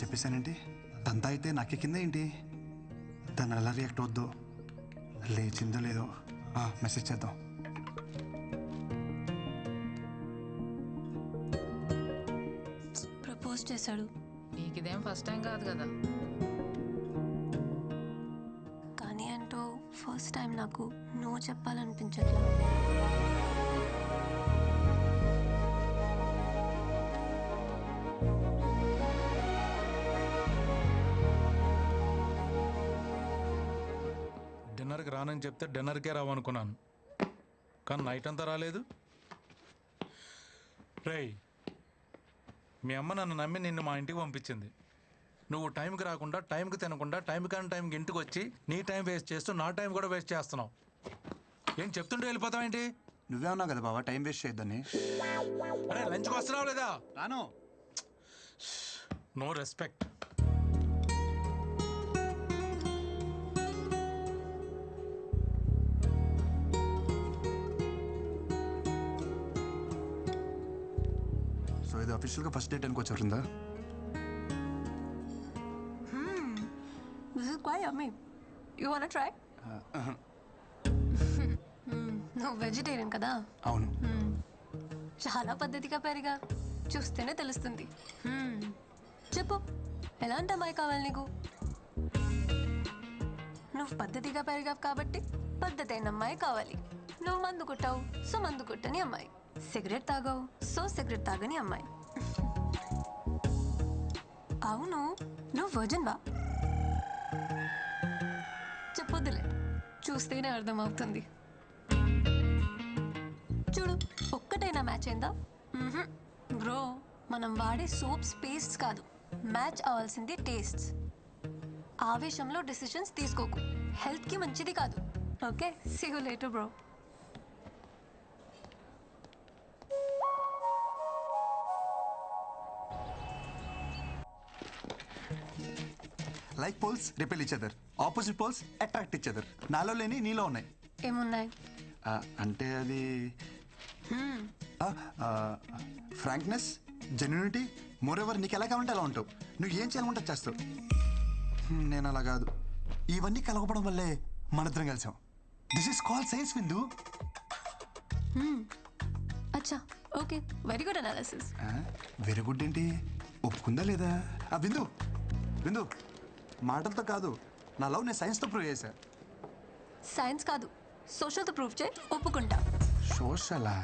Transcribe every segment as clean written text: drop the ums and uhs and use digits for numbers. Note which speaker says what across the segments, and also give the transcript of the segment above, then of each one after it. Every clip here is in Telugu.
Speaker 1: చెప్పేశానేంటి? తంతా అయితే నాకెక్కిందే ఏంటి? తను ఎలా రియాక్ట్ అవుద్దో, లేచిందో లేదో మెసేజ్ చేద్దాం.
Speaker 2: ప్రపోజ్ చేశాడు.
Speaker 3: నీకు ఇదేం ఫస్ట్ టైం కాదు కదా.
Speaker 2: కానీ అంటూ ఫస్ట్ టైం నాకు నో చెప్పాలనిపించట్లా.
Speaker 4: డిన్నర్కి రానని చెప్తే డిన్నర్కే రావనుకున్నాను, కానీ నైట్ అంతా రాలేదు. రేయ్, మీ అమ్మ నన్ను నమ్మి నిన్ను మా ఇంటికి పంపించింది. నువ్వు టైంకి రాకుండా, టైంకి తినకుండా, టైంకి ఇంటికి వచ్చి నీ టైం వేస్ట్ చేస్తూ నా టైం కూడా వేస్ట్ చేస్తున్నావు. ఏం చెప్తుంటే వెళ్ళిపోతావేంటి?
Speaker 1: నువ్వే ఉన్నావు కదా బాబా టైం వేస్ట్ చేయొద్దని.
Speaker 4: అరే లంచ్కి వస్తున్నావు లేదా?
Speaker 1: రాను.
Speaker 4: No respect.
Speaker 1: సో ఇది అఫీషియల్గా ఫస్ట్ డేట్ అనుకోవచ్చు వరుందా?
Speaker 2: This is quite yummy. You wanna try? నువ్వు వెజిటేరియన్ కదా?
Speaker 1: అవును.
Speaker 2: చాలా పద్ధతిగా పెరిగా, చూస్తేనే తెలుస్తుంది. చెప్పు, ఎలాంటి అమ్మాయి కావాలి నీకు? నువ్వు పద్ధతిగా పెరిగావు కాబట్టి పద్ధతి అయిన అమ్మాయి కావాలి. నువ్వు మందు కొట్టావు, సో మందు కొట్టని అమ్మాయి. సిగరెట్ తాగావు, సో సిగరెట్ తాగని అమ్మాయి. అవును, నువ్వు వర్జిన్ వా? చెప్పొద్దులే, చూస్తేనే అర్థమవుతుంది. చూడు, ఒక్కటైనా మ్యాచ్ అయిందా? బ్రో, మనం వాడే సోప్స్ పేస్ట్స్ కాదు, మ్యాచ్ అవ్వాల్సింది టేస్ట్స్. ఆవేశంలో డెసిషన్స్ తీసుకోకు, హెల్త్కి మంచిది కాదు. Okay, see you later bro.
Speaker 1: Like poles repel each other, opposite poles attract each other. నాలో లేని నీలో ఉన్నాయి.
Speaker 2: ఏమున్నాయి?
Speaker 1: అంటే అది ఫ్రాంక్నెస్, జెన్యూనిటీ. మోర్ ఎవర్ నీకు ఎలా కావాలంటే అలా ఉంటావు. నువ్వు ఏం చేయాలంటే చేస్తావు. నేను అలా కాదు. ఇవన్నీ కలగపడం వల్లే మనిద్దరం కలిసాం. దిస్ ఈస్ కాల్ సైన్స్ విందు.
Speaker 2: అచ్చా, okay, very good analysis.
Speaker 1: Very good ఏంటి? ఒప్పుకుందా లేదా? విందు విందు, మాటలతో కాదు, నా లవ్ నేను సైన్స్తో ప్రూవ్ చేశా.
Speaker 2: సైన్స్ కాదు, సోషల్తో ప్రూవ్ చేయి, ఒప్పుకుంటా.
Speaker 1: సోషలా?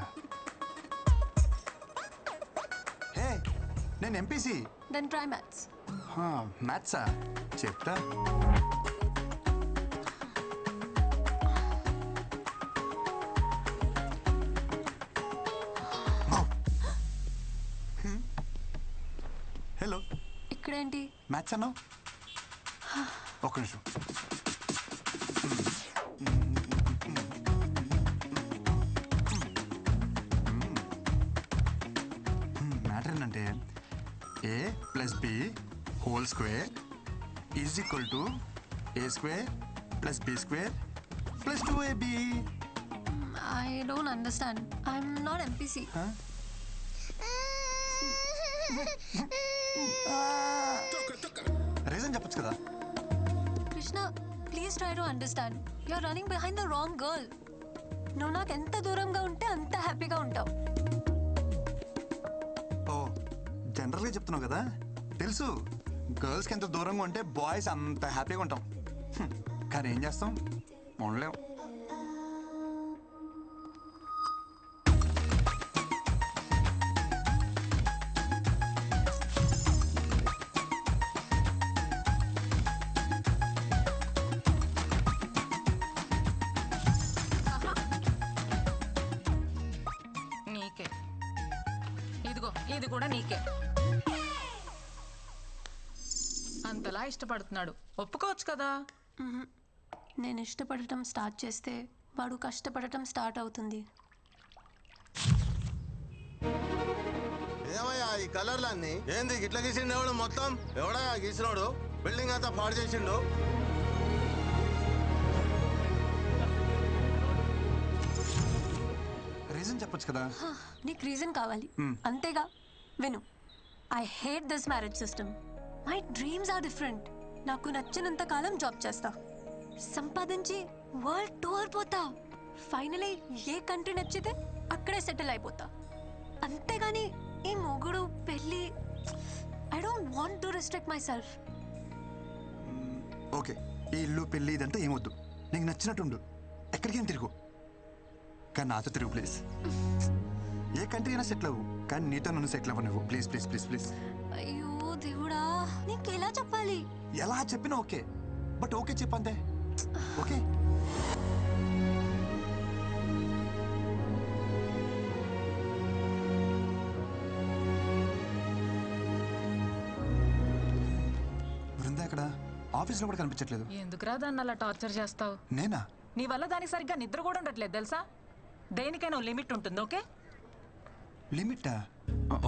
Speaker 1: హే, నేను ఎంపీసీ.
Speaker 2: Then try maths.
Speaker 1: మ్యాథ్సా? చెప్తా. హలో,
Speaker 2: ఇక్కడేంటి?
Speaker 1: మ్యాథ్స్ అన్నావు? ఒక్క నిమిషం. మ్యాటర్ ఏంటంటే A plus B whole square is equal to A square plus B square plus 2ab.
Speaker 2: I don't understand. I'm not MPC.
Speaker 1: Reason చెప్పొచ్చు కదా.
Speaker 2: Krishna, please try to understand. You are running behind the wrong girl. నువ్వు నాకు ఎంత దూరంగా ఉంటే అంత హ్యాపీగా ఉంటావు.
Speaker 1: ఓ, జనరల్గా చెప్తున్నావు కదా. తెలుసు, గర్ల్స్కి ఎంత దూరంగా ఉంటే బాయ్స్ అంత హ్యాపీగా ఉంటాం. కానీ ఏం చేస్తాం, ఉండలేం.
Speaker 3: నీకే, ఇదిగో ఇది కూడా నీకే. అంతలా ఇష్టపడుతున్నాడు, ఒప్పుకోవచ్చు కదా.
Speaker 2: నేను ఇష్టపడటం స్టార్ట్ చేస్తే వాడు కష్టపడటం స్టార్ట్ అవుతుంది.
Speaker 5: ఏమయ్యా ఈ కలర్లన్నీ ఏంది ఇట్లా గీసిండు? ఎవడు మొత్తం ఎవడయా గీసినోడు? బిల్డింగ్ అంతా పాడు చేసిండు.
Speaker 1: రీజన్ చెప్పొచ్చు కదా.
Speaker 2: నీకు రీజన్ కావాలి అంతేగా. విను, I hate this marriage system. My dreams are different. నాకు నచ్చినంత కాలం జాబ్ చేస్తా, సంపాదించి వరల్డ్ టూర్ పోతా, ఫైనలీ ఏ కంట్రీ నచ్చితే అక్కడే సెటిల్ అయిపోతా. అంతేగాని ఈ మొగుడు పెళ్ళి, I don't want to restrict my self.
Speaker 1: Okay, ఈ ఇల్లు పెళ్ళి ఇదంతా ఏమొద్దు. నీకు నచ్చినట్టుండు, ఎక్కడికేం తిరుగు, కానీ నాతో తిరుగు ప్లీజ్. ఏ కంట్రీ అయినా సెటిల్ అవ్వు, కానీ నీతో నన్ను సెటిల్ అవ్వనివ్వు ప్లీజ్ ప్లీజ్ ప్లీజ్ ప్లీజ్.
Speaker 2: అయ్యో దేవుడా, నీకు ఎలా చెప్పాలి?
Speaker 1: ఎలా చెప్పినా ఓకే, బట్ ఓకే చెప్పంతే. ఓకే బృందా ఎక్కడ? ఆఫీస్లో కూడా కనిపించట్లేదు.
Speaker 3: ఎందుకురా దాన్ని అలా టార్చర్ చేస్తావు?
Speaker 1: నేనా?
Speaker 3: నీ వల్ల దానికి సరిగ్గా నిద్ర కూడా ఉండట్లేదు తెలుసా? దేనికైనా లిమిట్ ఉంటుంది. ఓకే,
Speaker 1: లిమిటా?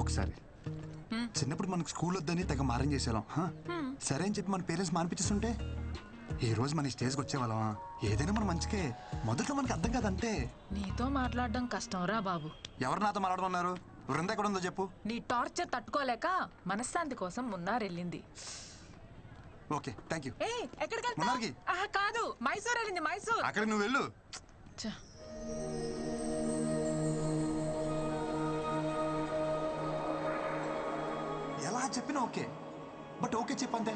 Speaker 1: ఒకసారి చిన్నప్పుడు మనకు స్కూల్ వద్దని తెగ మారం చేసేవాళ్ళం. సరే అని చెప్పి మన పేరెంట్స్ మానిపించేస్తుంటే ఈ రోజు మన స్టేజ్కి వచ్చేవాళ్ళమా? ఏదైనా మన మంచికే. మొదట్లో మనకి అర్థం కాదంటే.
Speaker 3: నీతో మాట్లాడడం కష్టం రా బాబు.
Speaker 1: ఎవరు నాతో మాట్లాడమన్నారు? వృంద ఎక్కడ ఉందో చెప్పు.
Speaker 3: నీ టార్చర్ తట్టుకోలేక మనశ్శాంతి కోసం మున్నారెళ్ళింది.
Speaker 1: Okay thank you.
Speaker 3: ఏ ఎక్కడికి వెళ్తావ్?
Speaker 1: మున్నార్కి?
Speaker 3: కాదు, మైసూర్ వెళ్ళింది. మైసూర్.
Speaker 1: అక్కడికి నువ్వు వెళ్ళు.
Speaker 3: ఛ,
Speaker 1: ఎలా చెప్పినా ఓకే, బట్ ఓకే చెప్పంతే.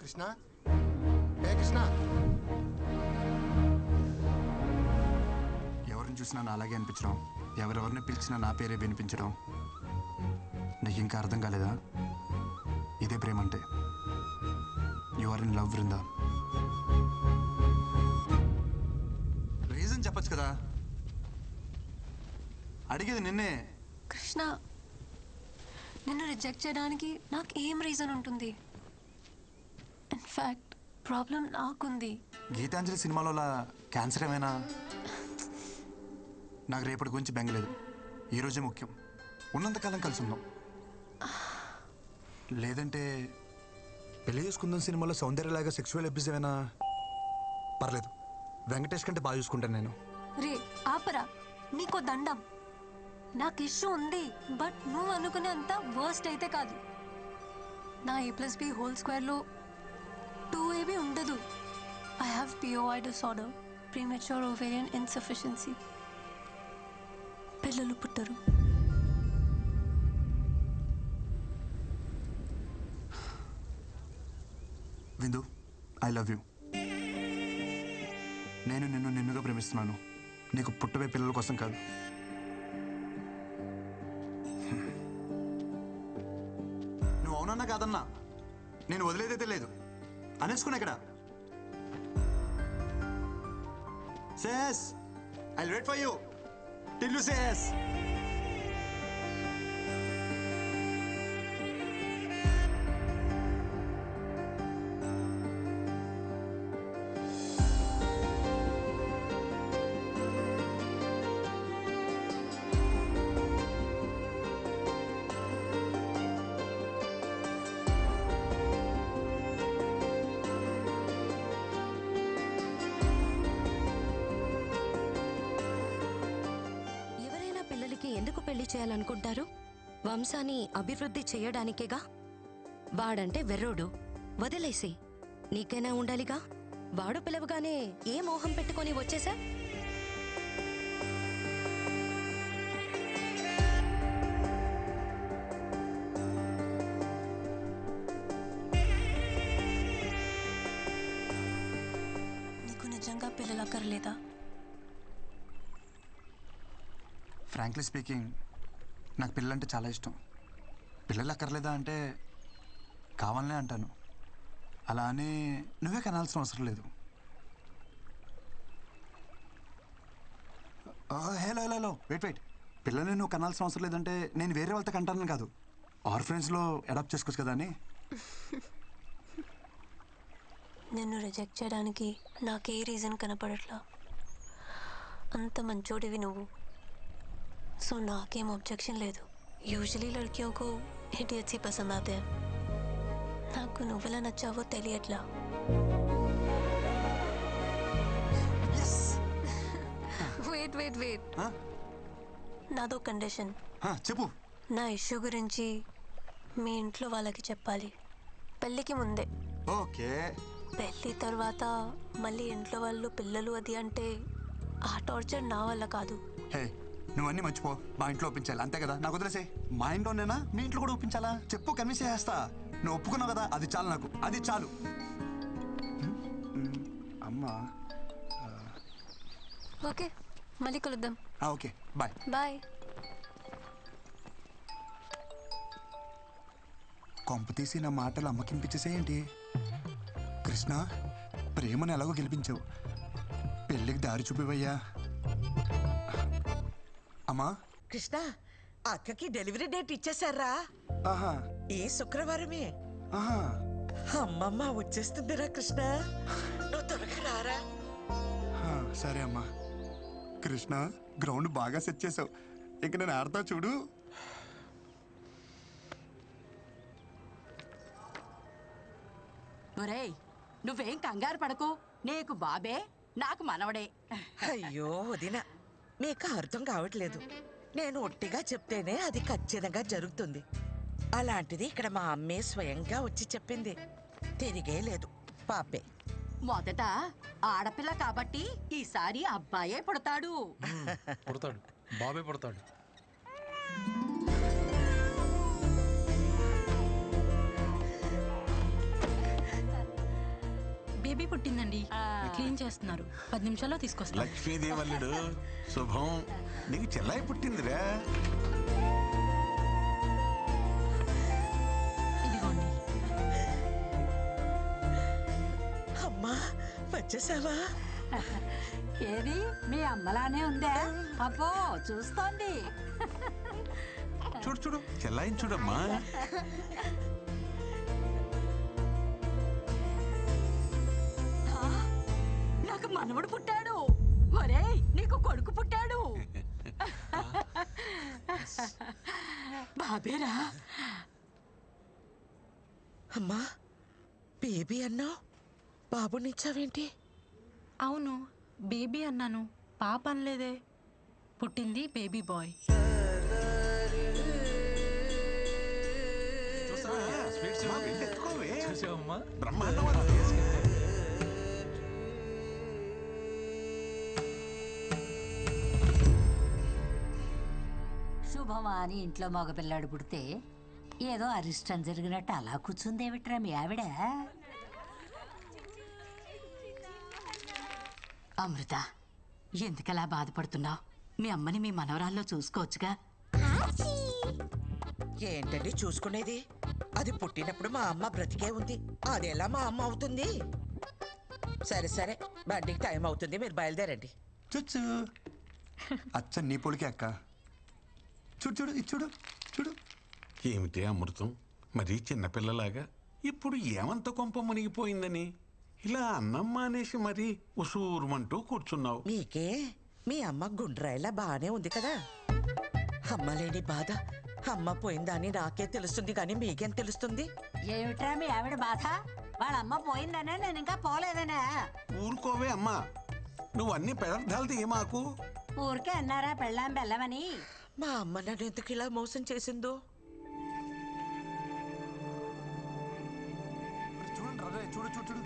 Speaker 5: కృష్ణ, ఏ కృష్ణ,
Speaker 1: ఎవరిని చూసినా నా అలాగే అనిపించడం, ఎవరెవరిని పిలిచినా నా పేరే వినిపించడం. నీకు ఇంకా అర్థం కాలేదా? ఇదే ప్రేమ అంటే. You are in love Vrinda. Reason చెప్పచ్చు కదా. అడిగేది నిన్నే.
Speaker 2: కృష్ణ, నిన్ను రిజెక్ట్ చేయడానికి నాకు ఏం రీజన్ ఉంటుంది? ఇన్ఫ్యాక్ట్ ప్రాబ్లం నాకుంది.
Speaker 1: గీతాంజలి సినిమాలో క్యాన్సర్ ఏమైనా? నాకు రేపటి గురించి బెంగలేదు. ఈరోజే ముఖ్యం. ఉన్నంతకాలం కలిసి ఉందాం. లేదంటే పెళ్లి చేసుకుందాం సినిమాలో సౌందర్యలాగా సెక్సువల్ అబ్యూస్ ఏమైనా? పర్లేదు, వెంకటేష్ కంటే బాగా చూసుకుంటాను నేను.
Speaker 2: రే ఆపరా, నీకో దండం. నాకు ఇష్యూ ఉంది, బట్ నువ్వు అనుకునే అంత వర్స్ట్ అయితే కాదు. నా A+B² 2AB ఉండదు. I have POI disorder, premature ovarian insufficiency. పిల్లలు పుట్టరు.
Speaker 1: విందు, ఐ లవ్ యూ. నేను నిన్ను నిన్నుగా ప్రేమిస్తున్నాను. నీకు పుట్టవే పిల్లల కోసం కాదు. నువ్వు అవునన్నా కాదన్నా నేను వదిలేదైతే లేదు. అనేసుకున్నా ఇక్కడ. Says I wait for you till you says.
Speaker 6: ఎందుకు పెళ్లి చేయాలనుకుంటారు? వంశాన్ని అభివృద్ధి చేయడానికేగా. వాడంటే వెర్రోడు, వదిలేసి నీకైనా ఉండాలిగా. వాడు పిలవగానే ఏ మోహం పెట్టుకొని వచ్చేసా?
Speaker 2: నీకు నిజంగా పిల్లలక్కర్లేదా?
Speaker 1: ఫ్రాంక్లీ స్పీకింగ్, నాకు పిల్లలంటే చాలా ఇష్టం. పిల్లలు అక్కర్లేదా అంటే కావాలనే అంటాను. అలా అని నువ్వే కనాల్సిన అవసరం లేదు. Hello hello hello wait. పిల్లల్ని నువ్వు కనాల్సిన అవసరం లేదంటే నేను వేరే వాళ్ళతో కంటాను కాదు. ఆర్ఫరెన్స్లో అడాప్ట్ చేసుకోవచ్చు కదా అని.
Speaker 2: నిన్ను రిజెక్ట్ చేయడానికి నాకే రీజన్ కనపడట్లా. అంత మంచోడివి నువ్వు, సో నాకేం ऑब्जेक्शन లేదు. యూజువలీ लड़कियों को इडियट्स ही पसंद आते हैं. నాకు నువ్వెలా నచ్చావో తెలియట్లా. వెయిట్
Speaker 1: ఆ?
Speaker 2: నాదో కండిషన్.
Speaker 1: చెప్పు.
Speaker 2: నా ఇష్యూ గురించి మీ ఇంట్లో వాళ్ళకి చెప్పాలి, పెళ్ళికి ముందే.
Speaker 1: ఓకే.
Speaker 2: పెళ్ళి తర్వాత మళ్ళీ ఇంట్లో వాళ్ళు పిల్లలు అది అంటే ఆ టార్చర్ నా వల్ల కాదు.
Speaker 1: హే, నువ్వన్నీ మర్చిపో. మా ఇంట్లో ఒప్పించాలి అంతే కదా. నాకు వదిలేసే. మా ఇంట్లోనేనా మీ ఇంట్లో కూడా ఒప్పించాలా? చెప్పు, కన్విన్స్ చేస్తా. నువ్వు ఒప్పుకున్నావు కదా, అది చాలు నాకు, అది చాలు. అమ్మా.
Speaker 2: ఓకే, మళ్ళీ కలుద్దాం.
Speaker 1: Okay, bye.
Speaker 2: బాయ్.
Speaker 1: కొంప తీసి నా మాటలు అమ్మకింపించేసేయండి. కృష్ణ, ప్రేమను ఎలాగో గెలిపించావు, పెళ్ళికి దారి చూపివయ్యా. అమ్మా.
Speaker 7: కృష్ణ, అక్కకి డెలివరీ డేట్ ఇచ్చేసారా?
Speaker 1: ఆహా.
Speaker 7: ఈ శుక్రవారమే.
Speaker 1: ఆహా.
Speaker 7: అమ్మమ్మ వచ్చేస్తుందిరా కృష్ణ, నువ్వు త్వరగా రారా.
Speaker 1: సరే అమ్మా. కృష్ణ, గ్రౌండ్ బాగా సెట్ చేసావు. ఇంక నేను ఆడతా చూడు.
Speaker 8: ఒరేయ్, నువ్వేం కంగారు పడకు. నీకు బాబే, నాకు మనవడే.
Speaker 7: అయ్యో వదిన, మీకు అర్థం కావట్లేదు. నేను ఒట్టిగా చెప్తేనే అది ఖచ్చితంగా జరుగుతుంది. అలాంటిది ఇక్కడ మా అమ్మే స్వయంగా వచ్చి చెప్పింది. తిరిగే లేదు, పాపే.
Speaker 8: మొదట ఆడపిల్ల కాబట్టి ఈసారి అబ్బాయే పుడతాడు.
Speaker 4: పుడతాడు, బాబే పుడతాడు.
Speaker 9: బేబీ పుట్టిందండి, క్లీన్ చేస్తున్నారు. 10 నిమిషాల్లో తీసుకొస్తారు.
Speaker 10: లక్ష్మీదేవల్లుడు శుభం. నీకు చెల్లాయి పుట్టిందిరా.
Speaker 9: ఇదిగోండి.
Speaker 7: అమ్మా, వచ్చేసావా?
Speaker 8: ఏది మీ అమ్మలానే ఉందా? అబ్బో, చూస్తోంది.
Speaker 10: చూడు చూడు, చెల్లాయిని చూడమ్మా.
Speaker 8: నాకు మనవడు పుట్టాడు. ఒరేయ్, నీకు కొడుకు పుట్టాడు. బాబేరా.
Speaker 7: అమ్మా, బేబీ అన్నావు, బాబునిచ్చావేంటి?
Speaker 9: అవును, బేబీ అన్నాను, పాప అనలేదే. పుట్టింది బేబీ బాయ్.
Speaker 4: చూసావమ్మా?
Speaker 10: బ్రహ్మాండం.
Speaker 8: శుభమా అని ఇంట్లో మగపిల్లాడు పుడితే ఏదో అరిష్టం జరిగినట్టు అలా కూర్చుందేమిట్రా మీ ఆవిడ? అమృత, ఎందుకలా బాధపడుతున్నావు? మీ అమ్మని మీ మనవరాల్లో చూసుకోవచ్చుగా.
Speaker 7: ఏంటండి చూసుకునేది? అది పుట్టినప్పుడు మా అమ్మ బ్రతికే ఉంది, అదెలా మా అమ్మ అవుతుంది? సరే సరే, బండికి టైం అవుతుంది, మీరు బయలుదేరండి.
Speaker 1: చూచు, అచ్చ నీ పొలికే అక్క. చూడు చూడు, ఇది చూడు చూడు.
Speaker 10: ఏమిటి అమృతం, మరీ చిన్నపిల్లలాగా ఇప్పుడు ఏమంత కొంప మునిగిపోయిందని ఇలా అన్నం మానేసి మరీ ఉసూరుమంటూ కూర్చున్నావు.
Speaker 7: మీకే మీ అమ్మ గుండ్రాయిలా బాగానే ఉంది కదా. అమ్మ లేని బాధ అమ్మ పోయిందని నాకే తెలుస్తుంది, కానీ మీకేం తెలుస్తుంది?
Speaker 8: ఏమిట్రా మీ ఆవిడ బాధ? వాళ్ళ అమ్మ పోయిందనే, నేను ఇంకా పోలేదనే.
Speaker 10: ఊరుకోవే అమ్మా, నువ్వు అన్ని పదార్థాలు తీయ మాకు.
Speaker 8: ఊరికే అన్నారా పెళ్ళాం బెల్లమని?
Speaker 7: మా అమ్మ నన్ను ఎందుకు ఇలా మోసం చేసిందో.
Speaker 1: చూడండి రే, చూడు చూడు చూడు.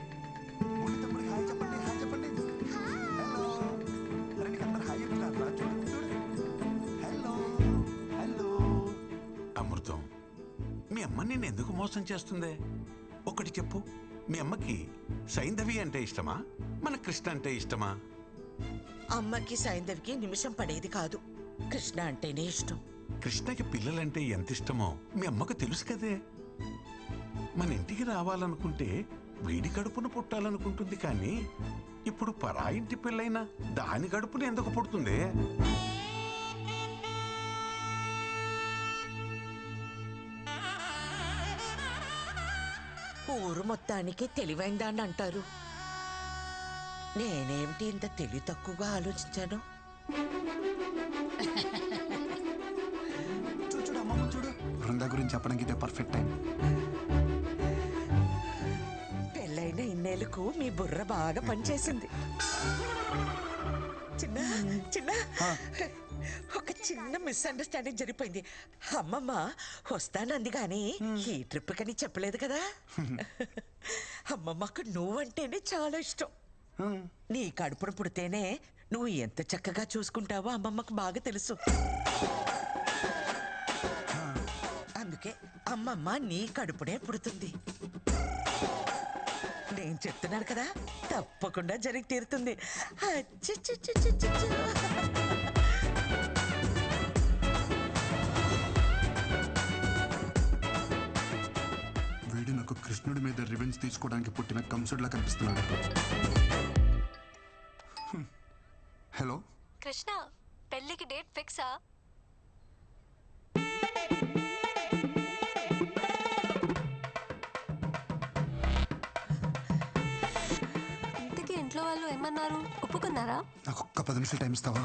Speaker 1: బుల్లి తమ్ముడికి హాయ్ చెప్పండి, హాయ్ చెప్పండి. హలో. అరే నీకు అందరు హాయ్ చెప్తున్నారా? చూడు చూడు. Hello hello.
Speaker 10: అమృతం, మీ అమ్మ నిన్ను ఎందుకు మోసం చేస్తుందే? ఒకటి చెప్పు, మీ అమ్మకి సైంధవి అంటే ఇష్టమా, మన కృష్ణ అంటే ఇష్టమా?
Speaker 7: అమ్మకి సైంధవికి నిమిషం పడేది కాదు, కృష్ణ అంటేనే ఇష్టం.
Speaker 10: కృష్ణకి పిల్లలంటే ఎంత ఇష్టమో మీ అమ్మకు తెలుసు కదే. మన ఇంటికి రావాలనుకుంటే వీడి కడుపున పుట్టాలనుకుంటుంది, కానీ ఇప్పుడు పరాయింటి పిల్లైనా దాని కడుపున ఎందుకు పుడుతుంది?
Speaker 7: ఊరు మొత్తానికి తెలివైందాన్ని అంటారు. నేనేమిటి ఇంత తెలివి తక్కువగా ఆలోచించాను?
Speaker 1: చూడు చూడు అమ్మమ్మ చూడు. బృందా గురించి చెప్పడానికి ఇదే పర్ఫెక్ట్ టైం.
Speaker 7: పెళ్ళైన ఇన్నేళ్లకు మీ బుర్ర బాగా పనిచేసింది. చిన్న చిన్న ఒక చిన్న మిస్అండర్స్టాండింగ్ జరిగిపోయింది. అమ్మమ్మ వస్తానంది కానీ ఈ ట్రిప్ కని చెప్పలేదు కదా. అమ్మమ్మకు నువ్వంటేనే చాలా ఇష్టం. నీ కడుపును పుడితేనే నువ్వు ఎంత చక్కగా చూసుకుంటావో అమ్మమ్మకు బాగా తెలుసు. అందుకే అమ్మమ్మ నీ కడుపునే పుడుతుంది. నేను చెప్తున్నాను కదా, తప్పకుండా జరిగి తీరుతుంది.
Speaker 1: వీడు నాకు కృష్ణుడి మీద రివెంజ్ తీసుకోవడానికి పుట్టిన కంసుడిలా కనిపిస్తున్నాడు. హలో
Speaker 2: కృష్ణ, పెళ్ళికి డేట్ ఫిక్సా? ఇంతకీ ఇంట్లో వాళ్ళు ఏమన్నారు? ఒప్పుకున్నారా?
Speaker 1: నాకు ఒక్క 10 నిమిషాలు టైం ఇస్తావా?